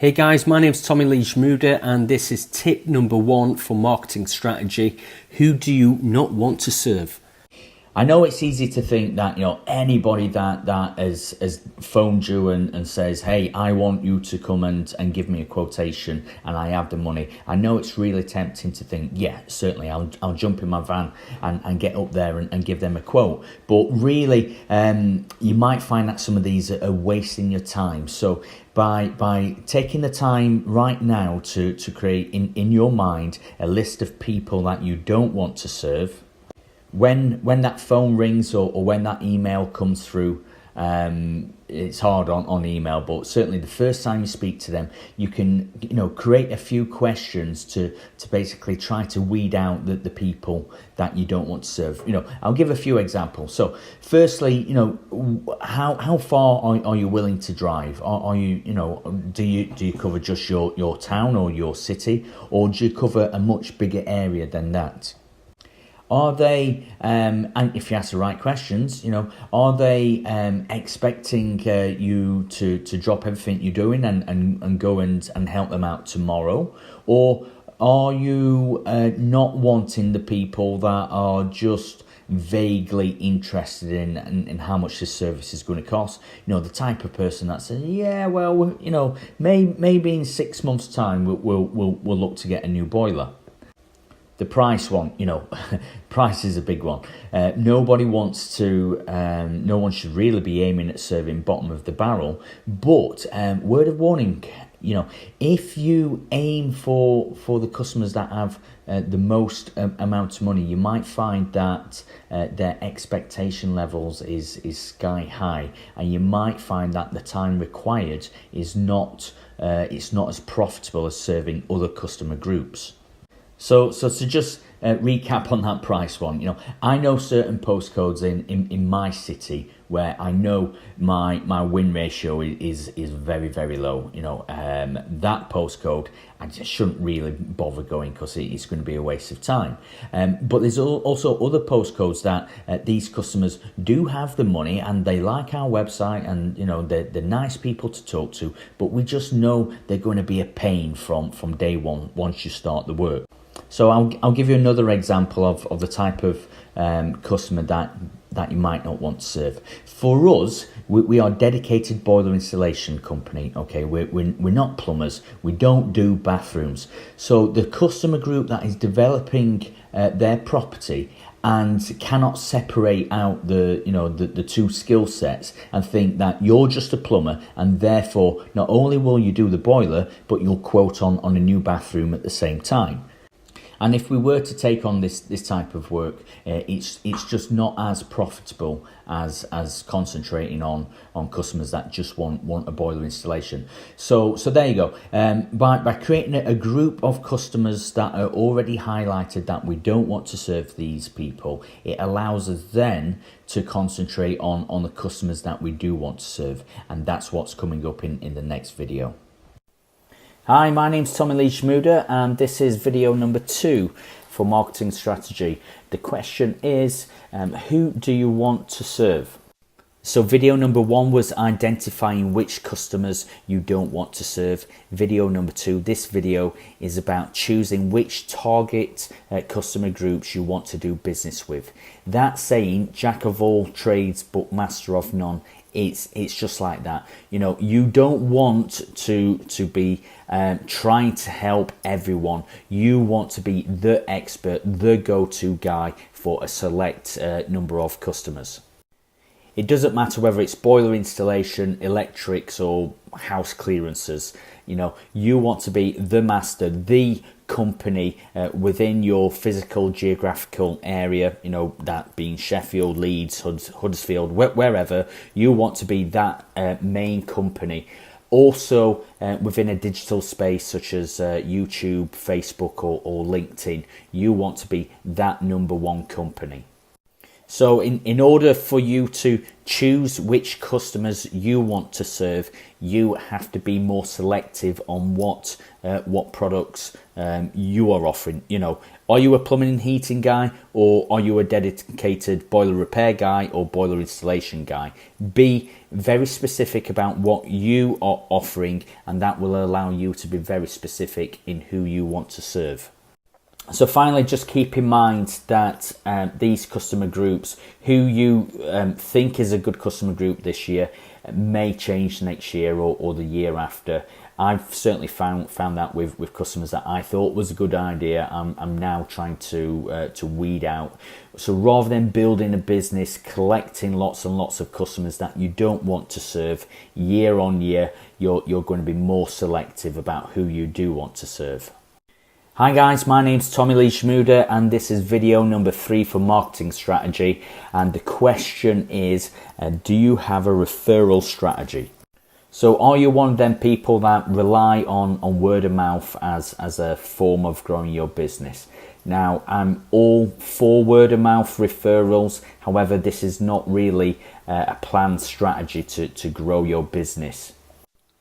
Hey guys, my name's Tommy Lee Schmuder and this is tip number 1 for marketing strategy. Who do you not want to serve? I know it's easy to think that, anybody that has phoned you and says, hey, I want you to come and give me a quotation and I have the money. I know it's really tempting to think, yeah, certainly I'll jump in my van and get up there and give them a quote. But really, you might find that some of these are wasting your time. So by taking the time right now to create in your mind a list of people that you don't want to serve, when that phone rings or when that email comes through, it's hard on email, but certainly the first time you speak to them, you can create a few questions to basically try to weed out the people that you don't want to serve. I'll give a few examples. So firstly, how far are you willing to drive? Are you do you cover just your town or your city, or do you cover a much bigger area than that? Are they, and if you ask the right questions, are they expecting you to drop everything you're doing and go and help them out tomorrow? Or are you not wanting the people that are just vaguely interested in how much this service is going to cost? The type of person that says, yeah, well, maybe in 6 months' time we'll look to get a new boiler. The price one, price is a big one. Nobody wants to, no one should really be aiming at serving bottom of the barrel. But word of warning, if you aim for the customers that have the most amount of money, you might find that their expectation levels is sky high, and you might find that the time required is not it's not as profitable as serving other customer groups. So to just recap on that price one, I know certain postcodes in my city where I know my win ratio is very, very low. That postcode, I just shouldn't really bother going because it's going to be a waste of time. But there's also other postcodes that these customers do have the money and they like our website and they're nice people to talk to, but we just know they're going to be a pain from day one once you start the work. So I'll give you another example of the type of customer that you might not want to serve. For us, we are a dedicated boiler installation company. Okay, we're not plumbers. We don't do bathrooms. So the customer group that is developing their property and cannot separate out the two skill sets and think that you're just a plumber and therefore not only will you do the boiler, but you'll quote on a new bathroom at the same time. And if we were to take on this type of work, it's just not as profitable as concentrating on customers that just want a boiler installation. So there you go. By creating a group of customers that are already highlighted that we don't want to serve these people, it allows us then to concentrate on the customers that we do want to serve. And that's what's coming up in the next video. Hi, my name's Tommy Lee Schmuder and this is video number 2 for marketing strategy. The question is, who do you want to serve? So video number 1 was identifying which customers you don't want to serve. Video number 2, this video, is about choosing which target customer groups you want to do business with. That saying, jack of all trades but master of none, it's just like that. You don't want to be trying to help everyone. You want to be the expert, the go-to guy for a select number of customers. It doesn't matter whether it's boiler installation, electrics or house clearances. You want to be the master, the company within your physical geographical area, that being Sheffield, Leeds, Huddersfield, wherever. You want to be that main company. Also within a digital space such as YouTube, Facebook or LinkedIn, you want to be that number 1 company. So in order for you to choose which customers you want to serve, you have to be more selective on what products you are offering. You know, are you a plumbing and heating guy, or are you a dedicated boiler repair guy or boiler installation guy? Be very specific about what you are offering, and that will allow you to be very specific in who you want to serve. So finally, just keep in mind that these customer groups, who you think is a good customer group this year, may change next year or the year after. I've certainly found that with customers that I thought was a good idea, I'm now trying to weed out. So rather than building a business, collecting lots and lots of customers that you don't want to serve year on year, you're going to be more selective about who you do want to serve. Hi guys, my name's Tommy Lee Schmuder, and this is video number 3 for marketing strategy. And the question is, do you have a referral strategy? So are you one of them people that rely on word of mouth as a form of growing your business? Now, I'm all for word of mouth referrals. However, this is not really a planned strategy to grow your business.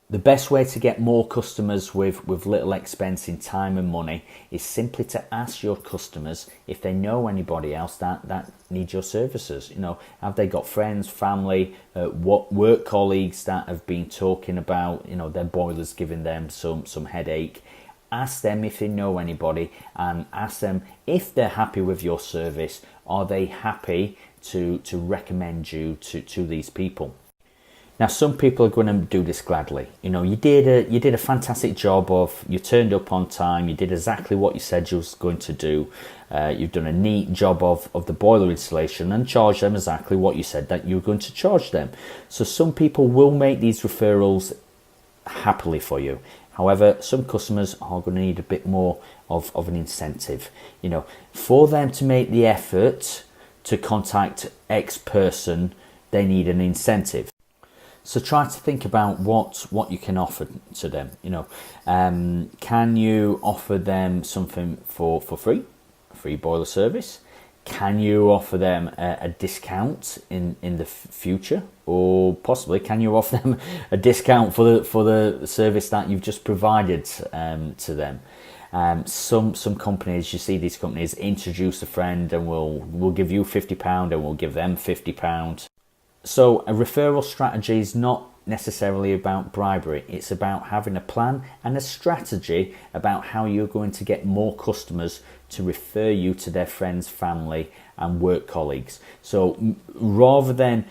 The best way to get more customers with little expense in time and money is simply to ask your customers if they know anybody else that needs your services. You know, have they got friends, family, what work colleagues that have been talking about, you know, their boilers giving them some headache. Ask them if they know anybody, and ask them if they're happy with your service. Are they happy to recommend you to these people? Now, some people are going to do this gladly. You know, you did a fantastic job you turned up on time, you did exactly what you said you was going to do. You've done a neat job of the boiler installation and charged them exactly what you said that you were going to charge them. So some people will make these referrals happily for you. However, some customers are going to need a bit more of an incentive. You know, for them to make the effort to contact X person, they need an incentive. So try to think about what you can offer to them. You know, can you offer them something for free, a free boiler service? Can you offer them a discount in the future, or possibly can you offer them a discount for the service that you've just provided to them? Some companies, you see these companies introduce a friend and we'll give you £50 and we'll give them £50. So a referral strategy is not necessarily about bribery. It's about having a plan and a strategy about how you're going to get more customers to refer you to their friends, family and work colleagues. So rather than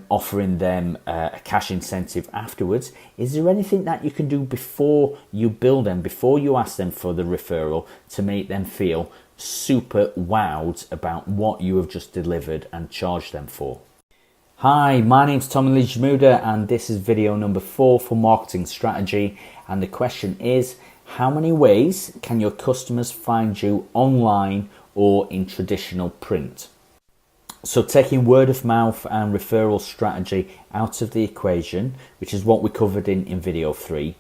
offering them a cash incentive afterwards, is there anything that you can do before you bill them, before you ask them for the referral, to make them feel super wowed about what you have just delivered and charge them for? Hi, my name's Tommy Lee Schmuder, and this is video number 4 for marketing strategy. And the question is, how many ways can your customers find you online or in traditional print? So taking word of mouth and referral strategy out of the equation, which is what we covered in video 3,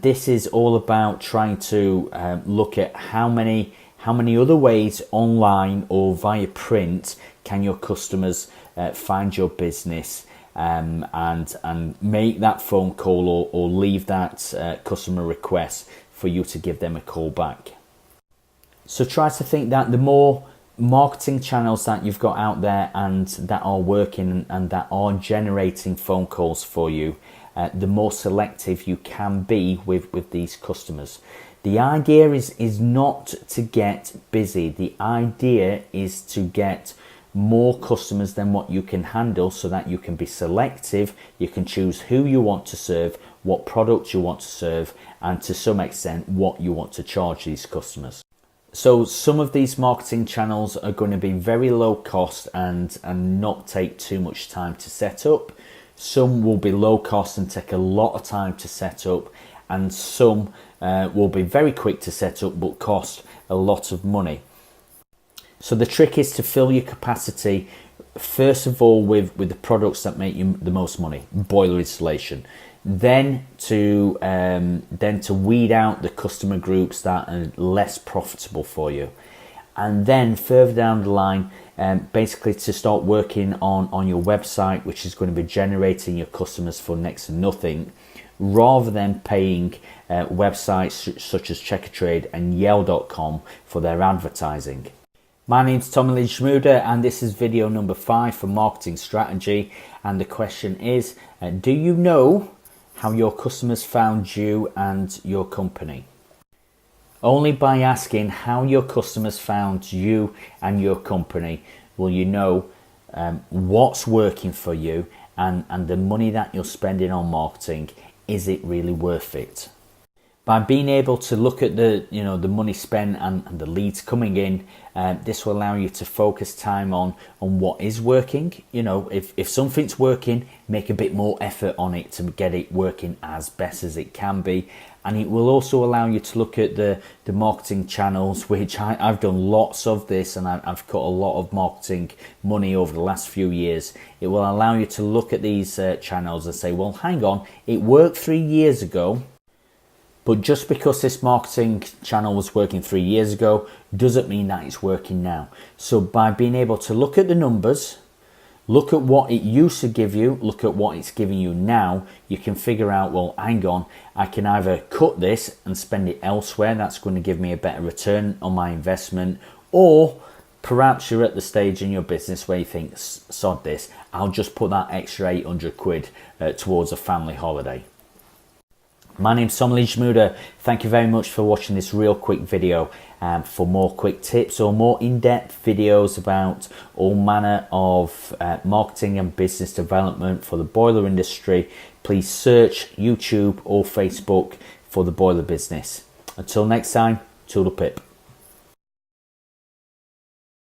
this is all about trying to look at how many other ways online or via print can your customers find your business and make that phone call or leave that customer request for you to give them a call back. So try to think that the more marketing channels that you've got out there and that are working and that are generating phone calls for you, the more selective you can be with these customers. The idea is not to get busy. The idea is to get more customers than what you can handle, so that you can be selective, you can choose who you want to serve, what products you want to serve, and to some extent what you want to charge these customers. So some of these marketing channels are going to be very low cost and not take too much time to set up. Some will be low cost and take a lot of time to set up, and some will be very quick to set up but cost a lot of money. So the trick is to fill your capacity first of all with the products that make you the most money, boiler installation. Then to weed out the customer groups that are less profitable for you. and then further down the line, basically to start working on your website, which is going to be generating your customers for next to nothing, rather than paying websites such as Checkatrade and Yale.com for their advertising. My name's Tommy Lee Schmuder, and this is video number 5 for marketing strategy. And the question is, do you know how your customers found you and your company? Only by asking how your customers found you and your company will you know what's working for you, and the money that you're spending on marketing, is it really worth it? By being able to look at the money spent and the leads coming in, this will allow you to focus time on what is working. If something's working, make a bit more effort on it to get it working as best as it can be. And it will also allow you to look at the marketing channels, which I've done lots of this, and I've cut a lot of marketing money over the last few years. It will allow you to look at these channels and say, well, hang on, it worked 3 years ago, but just because this marketing channel was working 3 years ago doesn't mean that it's working now. So by being able to look at the numbers, look at what it used to give you, look at what it's giving you now, you can figure out, well, hang on, I can either cut this and spend it elsewhere, that's going to give me a better return on my investment, or perhaps you're at the stage in your business where you think, sod this, I'll just put that extra 800 quid towards a family holiday. My name's Tommy Lee Schmuder. Thank you very much for watching this real quick video. For more quick tips or more in-depth videos about all manner of marketing and business development for the boiler industry, please search YouTube or Facebook for The Boiler Business. Until next time, toodle pip.